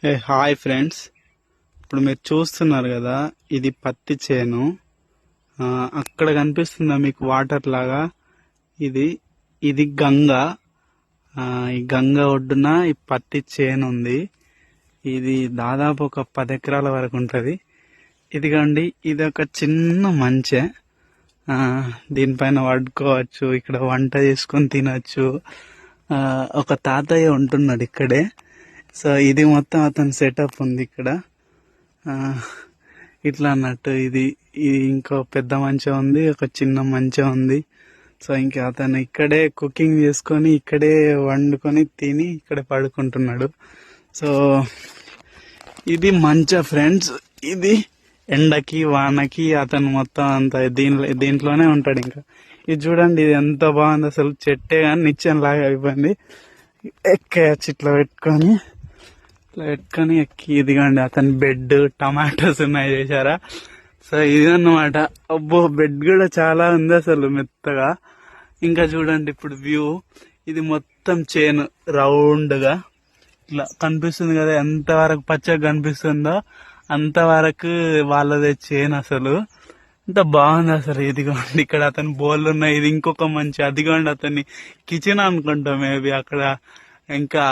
Hi friends, ఇప్పుడు మీరు చూస్తున్నారు కదా, ఇది పత్తి చేను. అక్కడ కనిపిస్తుందా మీకు వాటర్ లాగా? ఇది ఇది గంగ. ఈ గంగ ఒడ్డున ఈ పత్తి చేను ఉంది. ఇది దాదాపు ఒక 10 ఎకరాల వరకు ఉంటది. ఇదిగోండి, ఇది ఒక చిన్న మంచె. దీనిపైన పడుకోవచ్చు, ఇక్కడ వంట చేసుకొని తినచ్చు. ఒక తాతయ్య ఉంటున్నాడు ఇక్కడే. సో ఇది మొత్తం అతని సెటప్ ఉంది ఇక్కడ. ఇట్లా అన్నట్టు ఇది ఇంకో పెద్ద మంచం ఉంది, ఒక చిన్న మంచం ఉంది. సో ఇంకా అతను ఇక్కడే కుకింగ్ చేసుకొని, ఇక్కడే వండుకొని తిని ఇక్కడే పడుకుంటున్నాడు. సో ఇది మంచ ఫ్రెండ్స్. ఇది ఎండకి వానకి అతను మొత్తం అంత దీంట్లోనే ఉంటాడు. ఇంకా ఇది చూడండి, ఇది ఎంత బాగుంది అసలు. చెట్టే కానీ నిచ్చెన లాగా అయిపోయింది. ఎక్కేయచ్చు ఇట్లా పెట్టుకొని ఎక్కి. ఇదిగోండి అతని బెడ్. టమాటోస్ ఉన్నాయి చేశారా? సో ఇదన్నమాట. అబ్బో, బెడ్ కూడా చాలా ఉంది అసలు, మెత్తగా. ఇంకా చూడండి ఇప్పుడు వ్యూ. ఇది మొత్తం చేను రౌండ్ గా ఇట్లా కనిపిస్తుంది కదా, ఎంత వరకు పచ్చగా కనిపిస్తుందో అంతవరకు వాళ్ళదే చేను అసలు. ఎంత బాగుంది అసలు. ఇదిగోండి ఇక్కడ అతని బోళ్ళు ఉన్నాయి. ఇది ఇంకొక మంచి. అదిగోండి అతని కిచెన్ అనుకుంటా మేబీ. అక్కడ ఇంకా